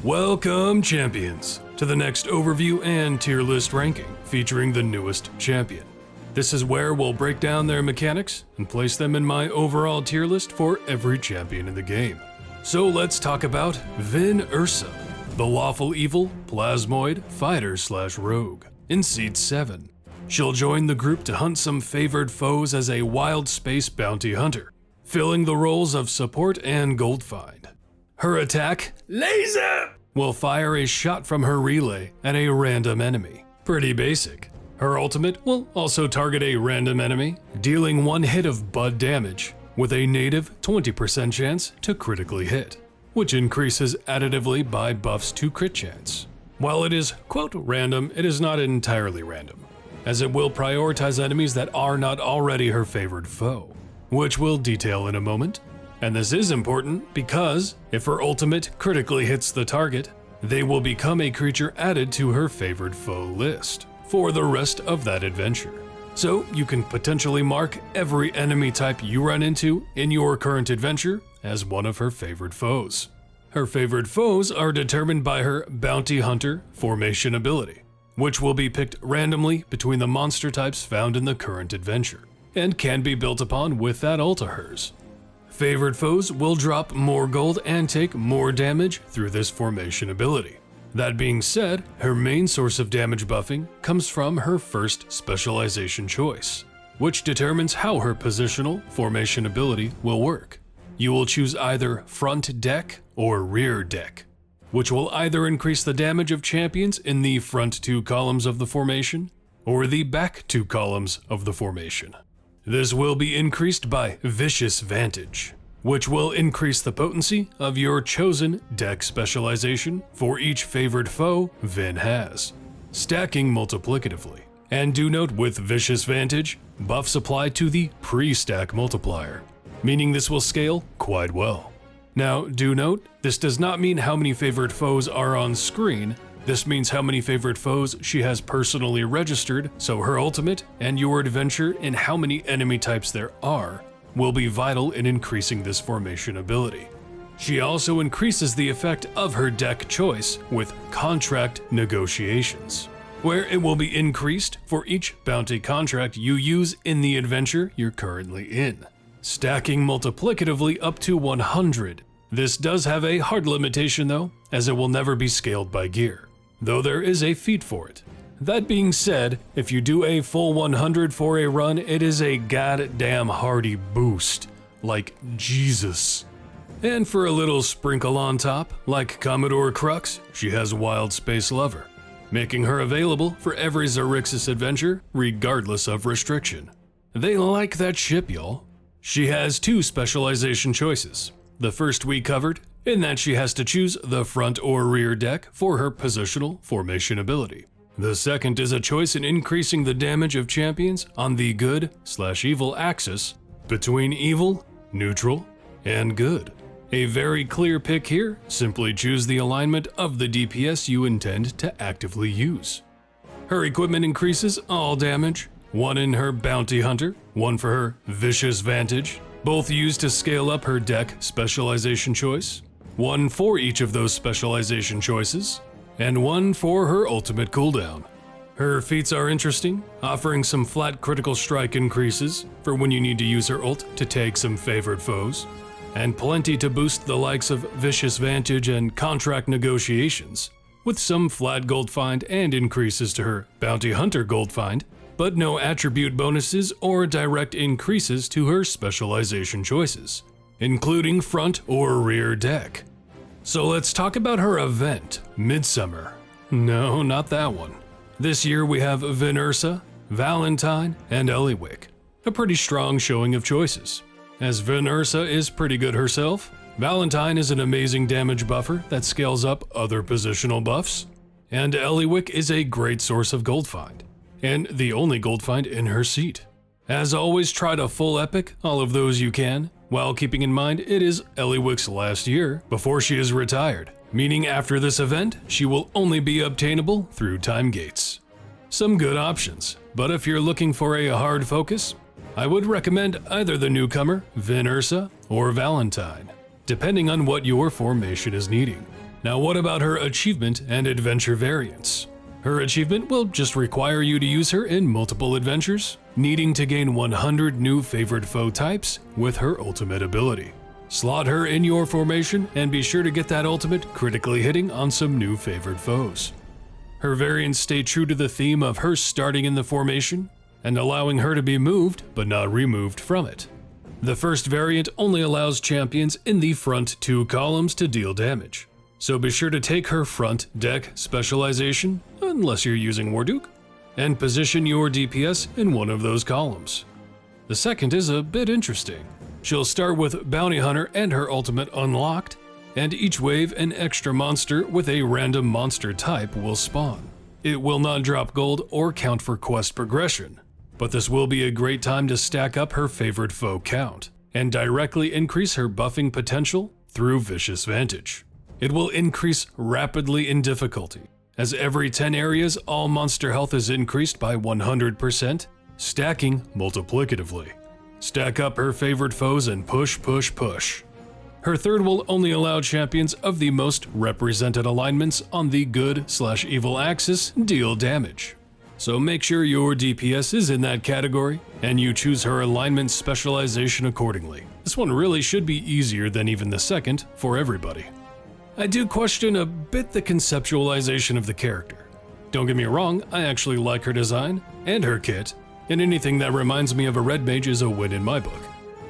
Welcome, champions, to the next overview and tier list ranking featuring the newest champion. This is where we'll break down their mechanics and place them in my overall tier list for every champion in the game. So let's talk about Vin Ursa, the lawful evil plasmoid fighter/rogue in Seed 7. She'll join the group to hunt some favored foes as a wild space bounty hunter, filling the roles of support and gold find. Her attack, Laser, will fire a shot from her relay at a random enemy. Pretty basic. Her ultimate will also target a random enemy, dealing one hit of bud damage, with a native 20% chance to critically hit, which increases additively by buffs to crit chance. While it is, quote, random, it is not entirely random, as it will prioritize enemies that are not already her favored foe, which we'll detail in a moment. And this is important because if her ultimate critically hits the target, they will become a creature added to her favored foe list for the rest of that adventure. So you can potentially mark every enemy type you run into in your current adventure as one of her favored foes. Her favored foes are determined by her Bounty Hunter formation ability, which will be picked randomly between the monster types found in the current adventure, and can be built upon with that ult of hers. Favored foes will drop more gold and take more damage through this formation ability. That being said, her main source of damage buffing comes from her first specialization choice, which determines how her positional formation ability will work. You will choose either front deck or rear deck, which will either increase the damage of champions in the front 2 columns of the formation or the back 2 columns of the formation. This will be increased by Vicious Vantage, which will increase the potency of your chosen deck specialization for each favored foe Vin has, stacking multiplicatively. And do note, with Vicious Vantage, buffs apply to the pre-stack multiplier, meaning this will scale quite well. Now, do note, this does not mean how many favored foes are on screen. This means how many favored foes she has personally registered, so her ultimate and your adventure in how many enemy types there are will be vital in increasing this formation ability. She also increases the effect of her deck choice with Contract Negotiations, where it will be increased for each bounty contract you use in the adventure you're currently in, stacking multiplicatively up to 100. This does have a hard limitation though, as it will never be scaled by gear, though there is a feat for it. That being said, if you do a full 100 for a run, it is a goddamn hardy boost, like Jesus. And for a little sprinkle on top, like Commodore Crux, she has Wild Space Lover, making her available for every Xerxes adventure, regardless of restriction. They like that ship, y'all. She has 2 specialization choices. The first we covered, in that she has to choose the front or rear deck for her positional formation ability. The second is a choice in increasing the damage of champions on the good/evil axis between evil, neutral, and good. A very clear pick here, simply choose the alignment of the DPS you intend to actively use. Her equipment increases all damage, 1 in her Bounty Hunter, 1 for her Vicious Vantage, both used to scale up her deck specialization choice, 1 for each of those specialization choices, and 1 for her ultimate cooldown. Her feats are interesting, offering some flat critical strike increases for when you need to use her ult to take some favored foes, and plenty to boost the likes of Vicious Vantage and Contract Negotiations, with some flat gold find and increases to her Bounty Hunter gold find, but no attribute bonuses or direct increases to her specialization choices, including front or rear deck. So let's talk about her event, Midsummer. No, not that one. This year we have Vin Ursa, Valentine, and Eliwick. A pretty strong showing of choices. As Vin Ursa is pretty good herself, Valentine is an amazing damage buffer that scales up other positional buffs, and Eliwick is a great source of gold find, and the only gold find in her seat. As always, try to full epic all of those you can, while keeping in mind it is Eliwick's last year before she is retired, meaning after this event, she will only be obtainable through time gates. Some good options, but if you're looking for a hard focus, I would recommend either the newcomer, Vin Ursa, or Valentine, depending on what your formation is needing. Now what about her achievement and adventure variants? Her achievement will just require you to use her in multiple adventures, needing to gain 100 new favored foe types with her ultimate ability. Slot her in your formation and be sure to get that ultimate critically hitting on some new favored foes. Her variants stay true to the theme of her starting in the formation and allowing her to be moved but not removed from it. The first variant only allows champions in the front 2 columns to deal damage, so be sure to take her front deck specialization, unless you're using Warduke, and position your DPS in one of those columns. The second is a bit interesting. She'll start with Bounty Hunter and her ultimate unlocked, and each wave an extra monster with a random monster type will spawn. It will not drop gold or count for quest progression, but this will be a great time to stack up her favorite foe count, and directly increase her buffing potential through Vicious Vantage. It will increase rapidly in difficulty, as every 10 areas all monster health is increased by 100%, stacking multiplicatively. Stack up her favorite foes and push, push, push. Her third will only allow champions of the most represented alignments on the good/evil axis deal damage. So make sure your DPS is in that category, and you choose her alignment specialization accordingly. This one really should be easier than even the second for everybody. I do question a bit the conceptualization of the character. Don't get me wrong, I actually like her design and her kit, and anything that reminds me of a red mage is a win in my book.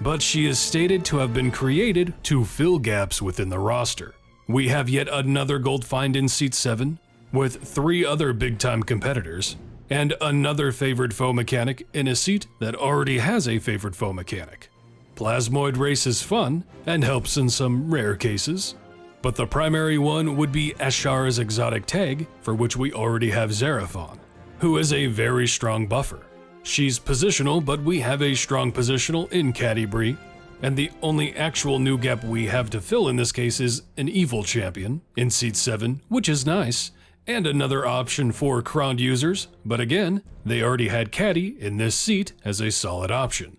But she is stated to have been created to fill gaps within the roster. We have yet another gold find in Seat 7, with 3 other big-time competitors, and another favored foe mechanic in a seat that already has a favored foe mechanic. Plasmoid Race is fun, and helps in some rare cases, but the primary one would be Ashara's exotic tag, for which we already have Xeraphon, who is a very strong buffer. She's positional, but we have a strong positional in Catti-brie, and the only actual new gap we have to fill in this case is an evil champion in Seat 7, which is nice, and another option for Krond users, but again, they already had Catti in this seat as a solid option.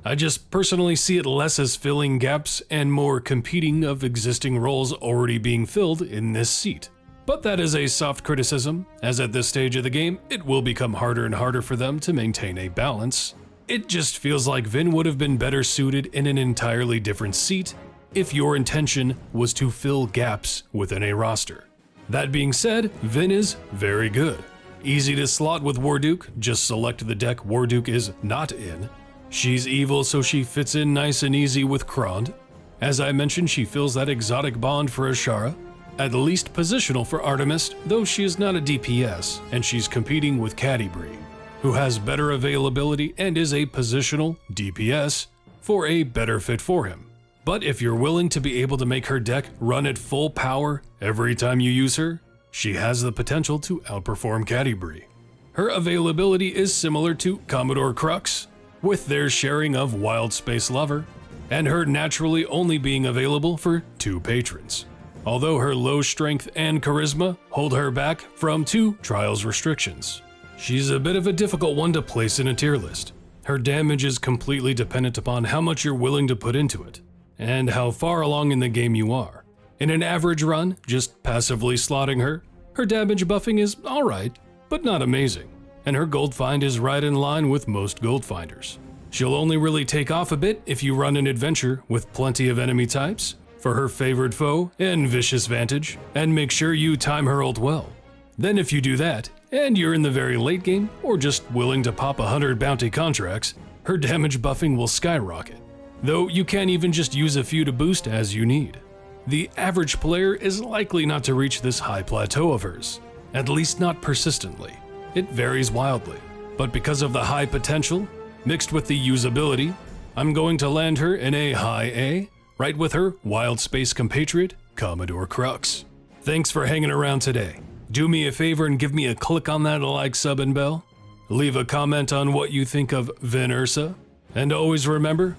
I just personally see it less as filling gaps and more competing of existing roles already being filled in this seat. But that is a soft criticism, as at this stage of the game, it will become harder and harder for them to maintain a balance. It just feels like Vin would have been better suited in an entirely different seat if your intention was to fill gaps within a roster. That being said, Vin is very good. Easy to slot with Warduke, just select the deck Warduke is not in. She's evil, so she fits in nice and easy with Krond. As I mentioned, she fills that exotic bond for Ashara. At least positional for Artemis, though she is not a DPS, and she's competing with Catti-brie, who has better availability and is a positional DPS for a better fit for him. But if you're willing to be able to make her deck run at full power every time you use her, she has the potential to outperform Catti-brie. Her availability is similar to Commodore Crux, with their sharing of Wild Space Lover, and her naturally only being available for 2 patrons. Although her low strength and charisma hold her back from 2 trials restrictions. She's a bit of a difficult one to place in a tier list. Her damage is completely dependent upon how much you're willing to put into it, and how far along in the game you are. In an average run, just passively slotting her, her damage buffing is alright, but not amazing, and her gold find is right in line with most gold finders. She'll only really take off a bit if you run an adventure with plenty of enemy types, for her favored foe and Vicious Vantage, and make sure you time her ult well. Then if you do that, and you're in the very late game, or just willing to pop 100 bounty contracts, her damage buffing will skyrocket. Though you can even just use a few to boost as you need. The average player is likely not to reach this high plateau of hers, at least not persistently. It varies wildly, but because of the high potential, mixed with the usability, I'm going to land her in a high A, right with her Wild Space compatriot, Commodore Crux. Thanks for hanging around today. Do me a favor and give me a click on that like, sub, and bell. Leave a comment on what you think of Vin Ursa. And always remember,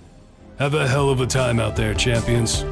have a hell of a time out there, champions.